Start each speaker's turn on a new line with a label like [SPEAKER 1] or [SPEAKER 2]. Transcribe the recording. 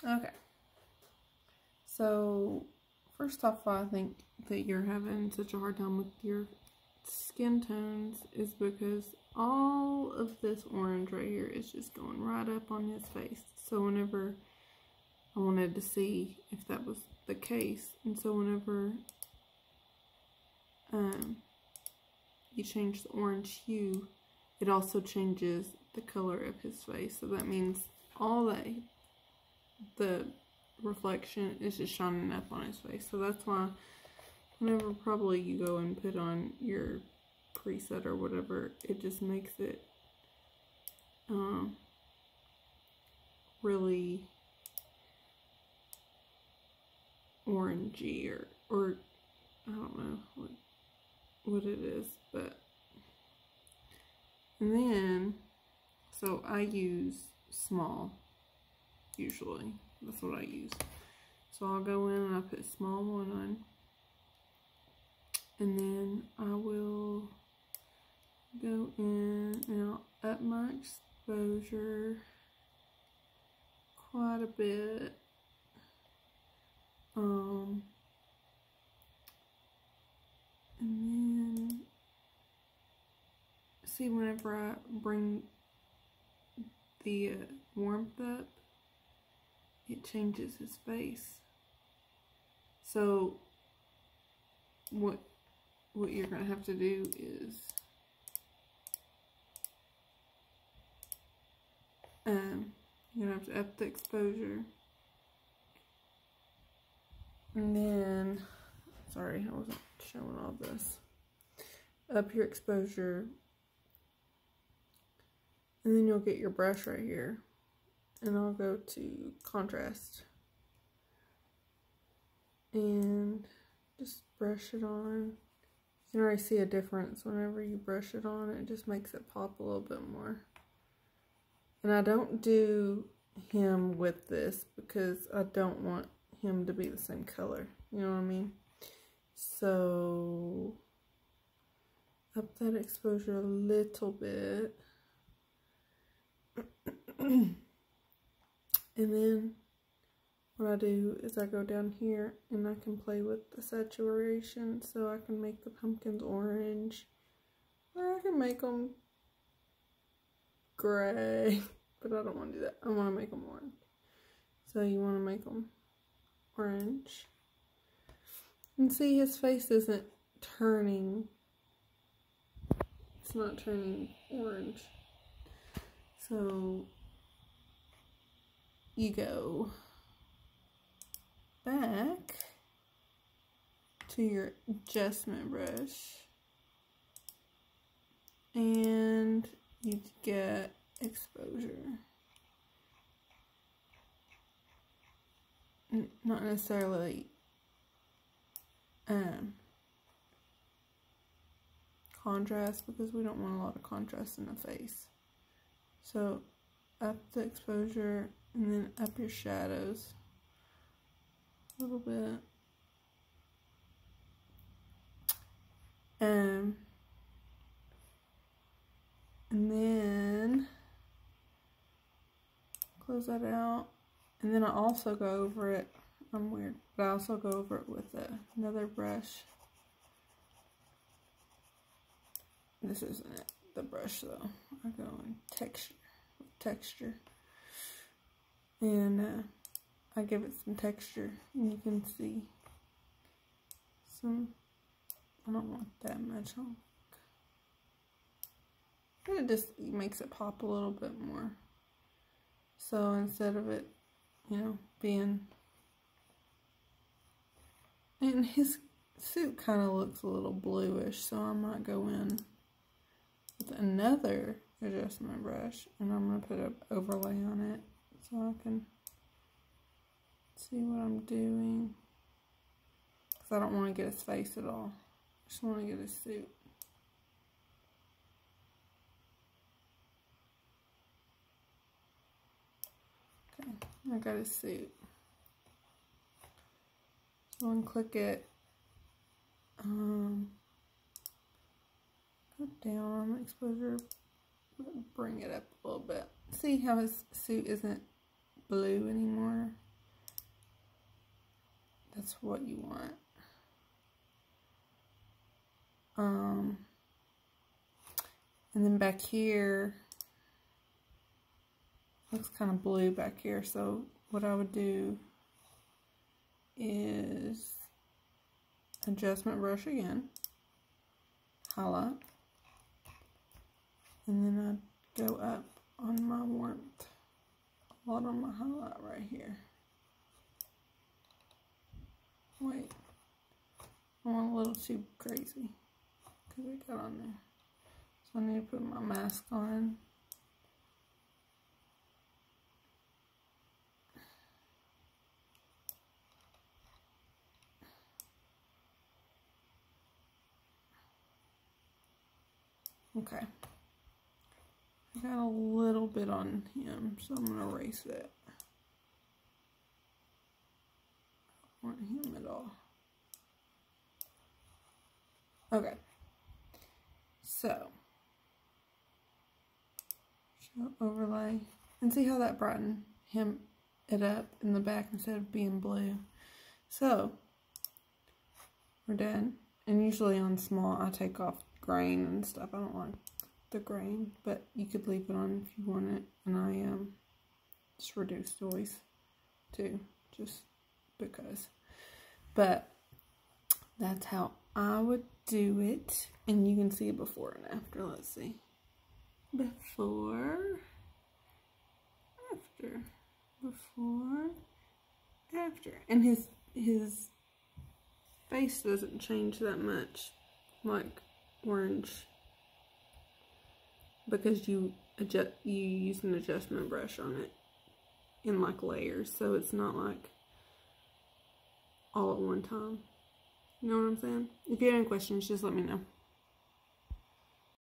[SPEAKER 1] Okay. So, first off, I think that you're having such a hard time with your skin tones is because all of this orange right here is just going right up on his face. So whenever I wanted to see if that was the case, and so whenever you change the orange hue, it also changes the color of his face. So that means all that the reflection is just shining up on his face. So that's why whenever probably you go and put on your preset or whatever, it just makes it really orangey or I don't know what it is, but and then so I use small usually. That's what I use. So I'll go in and I put small one on, and then I will go in and I'll up my exposure quite a bit. And then see, whenever I bring the warmth up, it changes his face. So what you're gonna have to do is you're gonna have to up the exposure, and then sorry, I wasn't showing all this. Up your exposure, and then you'll get your brush right here, and I'll go to contrast and just brush it on. You can already see a difference whenever you brush it on. It just makes it pop a little bit more. And I don't do him with this because I don't want him to be the same color. You know what I mean? So up that exposure a little bit. And then what I do is I go down here and I can play with the saturation, so I can make the pumpkins orange, or I can make them gray, but I don't want to do that. I want to make them orange. So you want to make them orange. And see, his face isn't turning, it's not turning orange. So you go back to your adjustment brush and you get exposure. Not necessarily contrast, because we don't want a lot of contrast in the face. So up the exposure and then up your shadows a little bit. And then close that out. And then I also go over it. I'm weird, but I also go over it with another brush. This isn't it, the brush though. I go in texture. And I give it some texture. And you can see some, I don't want that much on. It just makes it pop a little bit more. So instead of it, you know, being, and his suit kind of looks a little bluish, so I might go in with another adjustment brush and I'm going to put an overlay on it so I can see what I'm doing, because I don't want to get his face at all. I just want to get his suit. Okay, I got his suit. So I'm going to click it, go down on the exposure, bring it up a little bit. See how his suit isn't blue anymore? that's what you want. And then back here, looks kind of blue back here, so what I would do is adjustment brush again, highlight, and then I'd go up on my warmth, a lot on my highlight right here. Wait, I went a little too crazy because it got on there. So I need to put my mask on. Okay. I got a little bit on him, so I'm going to erase it. I don't want him at all. Okay. So, show overlay. And see how that brightened it up in the back instead of being blue. So, we're done. And usually on small, I take off grain and stuff. I don't like the grain, but you could leave it on if you want it. And I just reduce noise too, just because. But that's how I would do it. And you can see it before and after. Let's see. Before, after, before, after. And his face doesn't change that much, like orange, because you use an adjustment brush on it in like layers, so it's not like all at one time. You know what I'm saying? If you have any questions, just let me know.